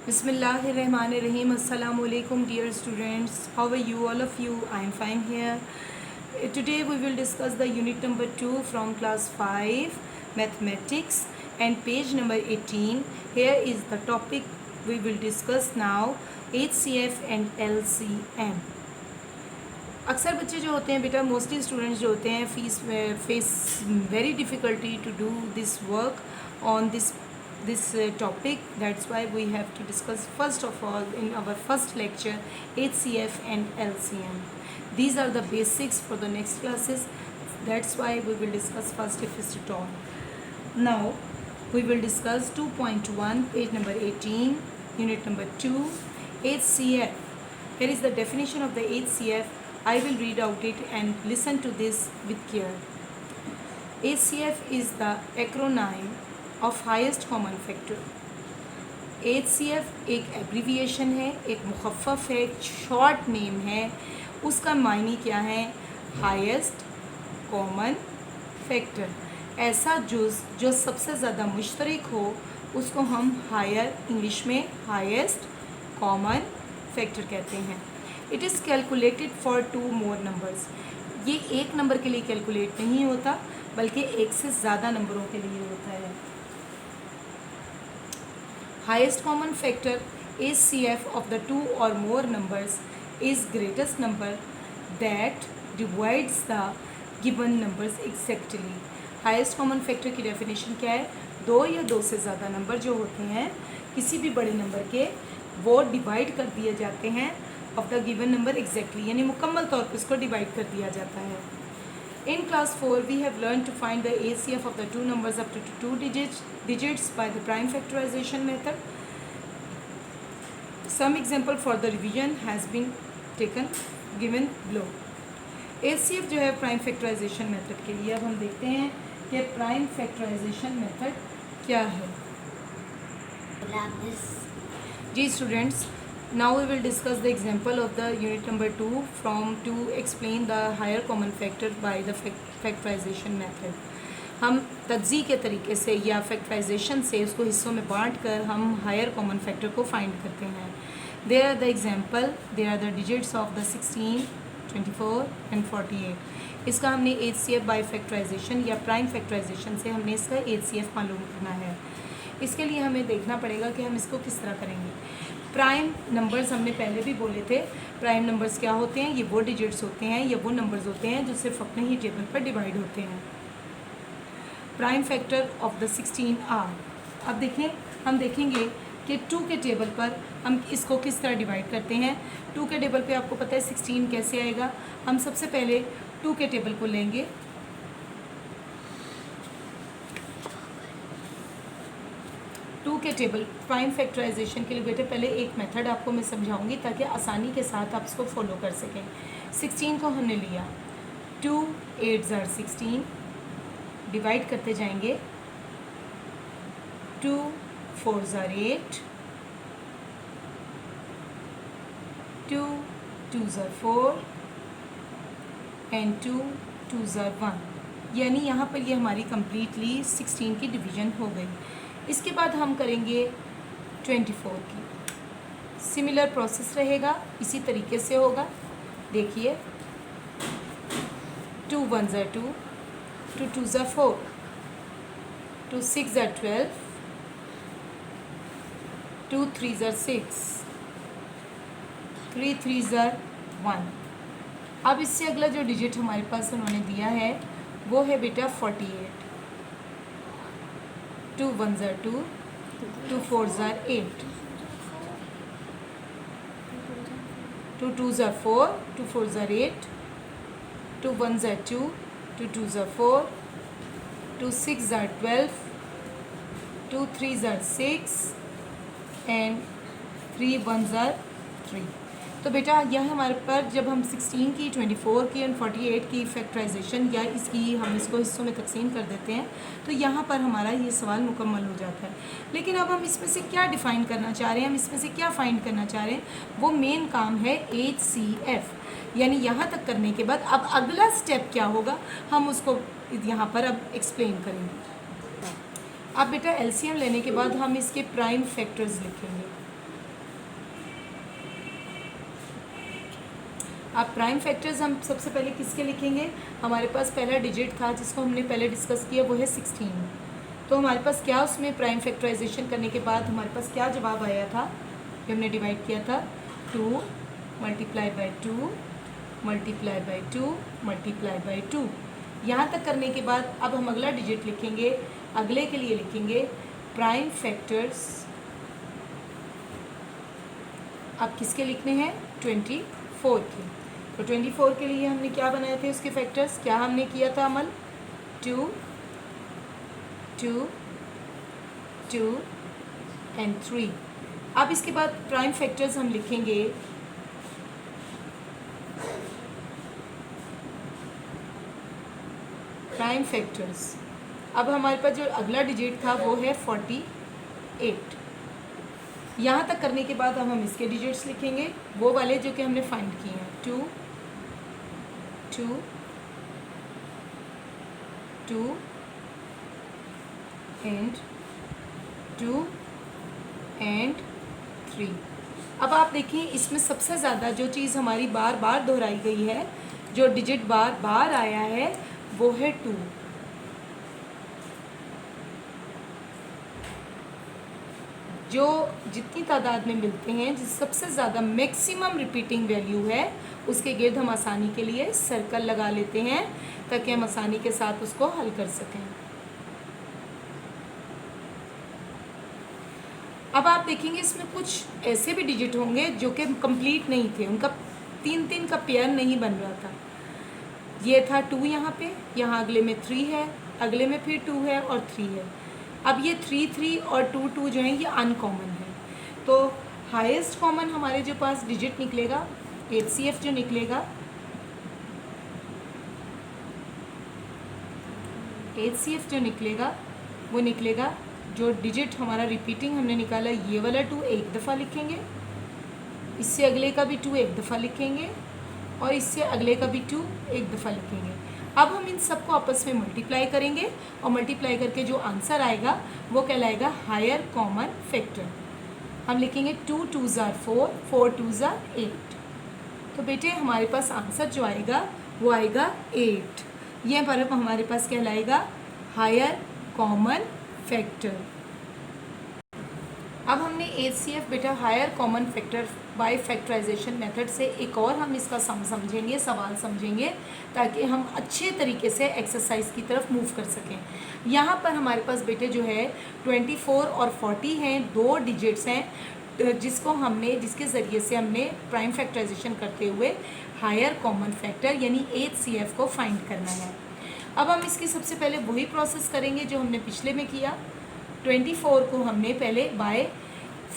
Bismillahirrahmanirrahim. Assalamu alaikum, dear students. How are you, all of you? I am fine here. Today we will discuss the unit number 2 from class 5, mathematics, and page number 18. Here is the topic we will discuss now, HCF and LCM. अक्सर बच्चे जो होते हैं बेटा, mostly students जो होते हैं face very difficulty to do this work on this topic. That's why we have to discuss first of all in our first lecture HCF and LCM. These are the basics for the next classes. That's why we will discuss first if it's at all. Now we will discuss 2.1 page number 18 unit number 2 HCF. Here is the definition of the HCF. I will read out it and listen to this with care. HCF is the acronym of highest common factor. HCF एक abbreviation है, एक मुखफ़फ़ है, एक short name है. उसका मायने क्या है? Highest common factor. ऐसा जुज़ जो सबसे ज़्यादा मुश्तरक हो उसको हम हायर इंग्लिश में हाईएस्ट कॉमन फैक्टर कहते हैं. It is calculated for 2 more numbers. ये एक नंबर के लिए कैलकुलेट नहीं होता बल्कि एक से ज़्यादा नंबरों के लिए होता है. Highest common factor HCF of the 2 or more numbers is greatest number that divides the given numbers exactly. Highest common factor की definition क्या है? 2 या 2 से ज़्यादा नंबर जो होते हैं किसी भी बड़े नंबर के, वो डिवाइड कर दिए जाते हैं of the given number exactly, यानी मुकम्मल तौर पर इसको डिवाइड कर दिया जाता है. In class 4 we have learned to find the HCF of the 2 numbers up to 2 digits by the prime factorization method. Some example for the revision has been given below. HCF जो है prime factorisation method के लिए. अब हम देखते हैं कि prime factorisation method क्या है. जी students, now we will discuss the example of the unit number 2 to explain the higher common factor by the factorization method. हम तज्ज़ी के तरीके से या फैक्टराइजेशन से उसको हिस्सों में बांट कर हम हायर कॉमन फैक्टर को फाइंड करते हैं. There are the example, there are the digits of the 16, 24 and 48. इसका हमने HCF बाय फैक्टराइजेशन या प्राइम फैक्टराइजेशन से हमने इसका HCF मालूम करना है. इसके लिए हमें देखना पड़ेगा कि हम इसको किस तरह करेंगे. प्राइम नंबर्स हमने पहले भी बोले थे. प्राइम नंबर्स क्या होते हैं? ये वो डिजिट्स होते हैं, ये वो नंबर्स होते हैं जो सिर्फ अपने ही टेबल पर डिवाइड होते हैं. Prime factor of the 16 are. अब देखें, हम देखेंगे कि 2 के टेबल पर हम इसको किस तरह डिवाइड करते हैं. 2 के टेबल पे आपको पता है 16 कैसे आएगा. हम सबसे पहले 2 के टेबल को लेंगे. 2 के टेबल प्राइम फैक्टराइजेशन के लिए बेटे पहले एक मेथड आपको मैं समझाऊंगी ताकि आसानी के साथ आप इसको फॉलो कर सकें. 16 को हमने लिया, 2 8 ज़ार 16, डिवाइड करते जाएंगे. 2 4 ज़ार 8, 2 2 ज़ार 4 एंड 2 2 ज़ार 1. यानी यहाँ पर ये हमारी कम्प्लीटली 16 की डिवीज़न हो गई. इसके बाद हम करेंगे 24 की. सिमिलर प्रोसेस रहेगा, इसी तरीके से होगा. देखिए, 2 1 ज़ार 2, 2 2 ज़ार 4, 2 6 ज़ार 12, 2 3 ज़ार 6, 3 3 ज़ार 1. अब इससे अगला जो डिजिट हमारे पास उन्होंने दिया है वो है बेटा 48. 2 1 ज़ार 2, 2 4 ज़ार 8, 2 2 ज़ार 4, 2 4 ज़ार 8, 2 1 ज़ार 2, 2 2 ज़ार 4, 2 6 ज़ार 12, 2 3 ज़ार 6 एंड 3 1 ज़ार 3. तो बेटा यह हमारे पर जब हम 16 की, 24 की एंड 48 की फैक्टराइजेशन या इसकी हम इसको हिस्सों में तकसीम कर देते हैं तो यहाँ पर हमारा ये सवाल मुकम्मल हो जाता है. लेकिन अब हम इसमें से क्या डिफ़ाइन करना चाह रहे हैं, हम इसमें से क्या फाइंड करना चाह रहे हैं, वो मेन काम है HCF. यानी यहाँ तक करने के बाद अब अगला स्टेप क्या होगा हम उसको यहाँ पर अब एक्सप्लेन करेंगे. अब बेटा LCM लेने के बाद हम इसके प्राइम फैक्टर्स लिखेंगे. अब प्राइम फैक्टर्स हम सबसे पहले किसके लिखेंगे, हमारे पास पहला डिजिट था जिसको हमने पहले डिस्कस किया, वो है 16। तो हमारे पास क्या उसमें प्राइम फैक्टराइजेशन करने के बाद हमारे पास क्या जवाब आया था, जो हमने डिवाइड किया था, 2 multiply by 2 multiply by 2 multiply by 2। यहाँ तक करने के बाद अब हम अगला डिजिट लिखेंगे, अगले के लिए लिखेंगे प्राइम फैक्टर्स। अब किसके लिखने हैं, 24 के। तो 24 के लिए हमने क्या बनाए थे उसके फैक्टर्स, क्या हमने किया था अमल, 2 2 2 एंड 3। अब इसके बाद प्राइम फैक्टर्स हम लिखेंगे प्राइम फैक्टर्स। अब हमारे पास जो अगला डिजिट था वो है 48। यहाँ तक करने के बाद अब हम इसके डिजिट्स लिखेंगे, वो वाले जो कि हमने फाइंड किए हैं, 2 2 2 एंड 2 एंड 3। अब आप देखिए इसमें सबसे ज़्यादा जो चीज़ हमारी बार बार दोहराई गई है, जो डिजिट बार बार आया है, वो है 2। जो जितनी तादाद में मिलते हैं, जिस सबसे ज़्यादा मैक्सिमम रिपीटिंग वैल्यू है, उसके गिर्द हम आसानी के लिए सर्कल लगा लेते हैं ताकि हम आसानी के साथ उसको हल कर सकें। अब आप देखेंगे इसमें कुछ ऐसे भी डिजिट होंगे जो कि कंप्लीट नहीं थे, उनका 3 का पेयर नहीं बन रहा था। ये था 2 यहाँ पे, यहाँ अगले में 3 है, अगले में फिर 2 है और 3 है। अब ये 3 3 और 2 2 जो है ये अनकॉमन है। तो हाईएस्ट कॉमन हमारे जो पास डिजिट निकलेगा, HCF जो निकलेगा, HCF जो निकलेगा वो निकलेगा, जो डिजिट हमारा रिपीटिंग हमने निकाला ये वाला 2 एक दफ़ा लिखेंगे, इससे अगले का भी 2 एक दफ़ा लिखेंगे और इससे अगले का भी 2 एक दफ़ा लिखेंगे। अब हम इन सबको आपस में मल्टीप्लाई करेंगे और मल्टीप्लाई करके जो आंसर आएगा वो कहलाएगा हायर कॉमन फैक्टर। हम लिखेंगे 2 2s are 4 4 2s are 8। तो बेटे हमारे पास आंसर जो आएगा वो आएगा 8। ये पर हमारे पास कहलाएगा हायर कॉमन फैक्टर। अब हमने HCF बेटा higher common factor by factorization method से एक और हम इसका समझेंगे, सवाल समझेंगे, ताकि हम अच्छे तरीके से एक्सरसाइज की तरफ मूव कर सकें। यहाँ पर हमारे पास बेटे जो है 24 और 40 हैं, 2 डिजिट्स हैं जिसके ज़रिए से हमने प्राइम फैक्टराइजेशन करते हुए हायर कॉमन फैक्टर यानी HCF को फाइंड करना है। अब हम इसकी सबसे पहले वही प्रोसेस करेंगे जो हमने पिछले में किया। 24 को हमने पहले बाय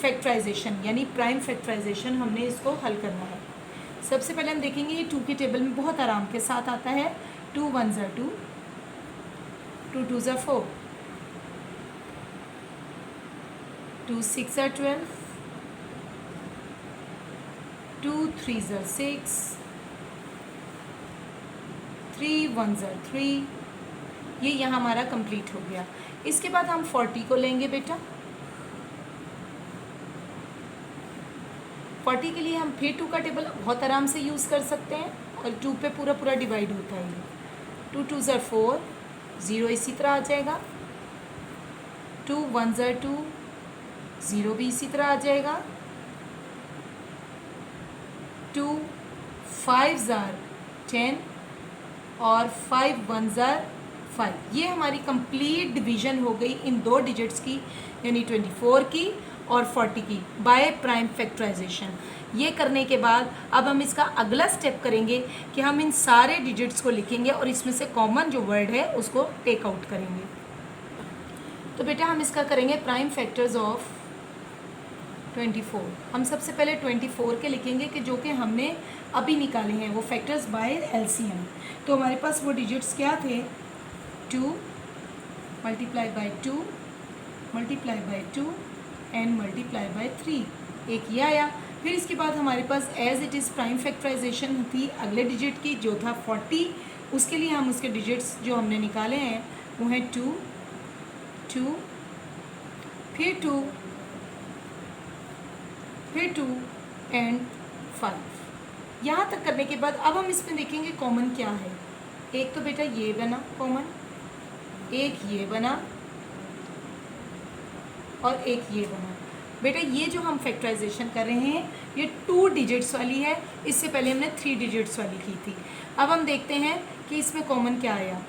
फैक्टराइजेशन यानी प्राइम फैक्टराइजेशन हमने इसको हल करना है। सबसे पहले हम देखेंगे ये 2 के टेबल में बहुत आराम के साथ आता है। 2 1s are 2 2 2s are 4 2 6 are 12 2 3s are 6 3 1s are 3। ये यहाँ हमारा कंप्लीट हो गया। इसके बाद हम 40 को लेंगे बेटा। 40 के लिए हम फिर 2 का टेबल बहुत आराम से यूज़ कर सकते हैं और 2 पे पूरा डिवाइड होता है ये। 2 2s are 4 0 इसी तरह आ जाएगा। 2 1s are 2 0 भी इसी तरह आ जाएगा। 2 5s are 10 और 5 1s are 5। ये हमारी कंप्लीट डिवीजन हो गई इन 2 डिजिट्स की यानी 24 की और 40 की बाय प्राइम फैक्टराइजेशन। ये करने के बाद अब हम इसका अगला स्टेप करेंगे कि हम इन सारे डिजिट्स को लिखेंगे और इसमें से कॉमन जो वर्ड है उसको टेक आउट करेंगे। तो बेटा हम इसका करेंगे प्राइम फैक्टर्स ऑफ 24। हम सबसे पहले 24 के लिखेंगे कि जो कि हमने अभी निकाले हैं वो फैक्टर्स बाय LCM। तो हमारे पास वो डिजिट्स क्या थे, 2 multiply by 2 multiply by 2 and multiply by 3। एक ये आया। फिर इसके बाद हमारे पास as it is prime factorization थी अगले डिजिट की जो था 40। उसके लिए हम उसके डिजिट्स जो हमने निकाले हैं वो हैं 2 2 फिर 2 फिर 2 एंड 5। यहाँ तक करने के बाद अब हम इसमें देखेंगे कॉमन क्या है। एक तो बेटा ये बना कॉमन, एक ये बना और एक ये बना। बेटा ये जो हम फैक्टराइजेशन कर रहे हैं ये 2 डिजिट्स वाली है, इससे पहले हमने 3 डिजिट्स वाली की थी। अब हम देखते हैं कि इसमें कॉमन क्या आया।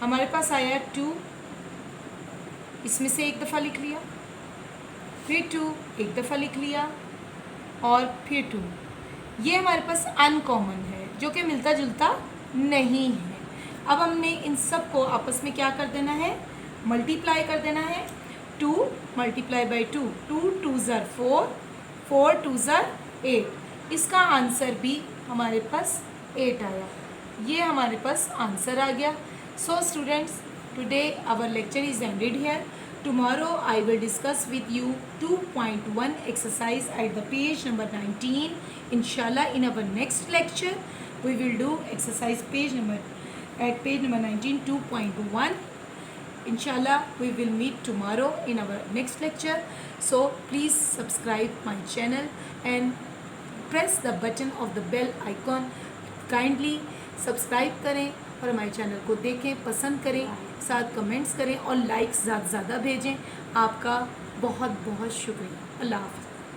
हमारे पास आया 2, इसमें से एक दफ़ा लिख लिया, फिर 2 एक दफ़ा लिख लिया और फिर 2। ये हमारे पास अनकॉमन है जो कि मिलता जुलता नहीं है। अब हमने इन सब को आपस में क्या कर देना है, मल्टीप्लाई कर देना है। 2 मल्टीप्लाई बाई 2, 2 2 ज़र 4, 4 2 ज़र 8। इसका आंसर भी हमारे पास 8 आया। ये हमारे पास आंसर आ गया। So students, today our lecture is ended here. Tomorrow I will discuss with you 2.1 exercise at the page number 19. Inshallah, in our next lecture we will do exercise page number 19 2.1. Inshallah, we will meet tomorrow in our next lecture. So please subscribe my channel and press the button of the bell icon. Kindly subscribe करें और हमारे channel को देखें, पसंद करें, साथ comments करें और लाइक्स ज़्यादा से ज़्यादा भेजें। आपका बहुत बहुत शुक्रिया। अल्लाह हाफ़िज़।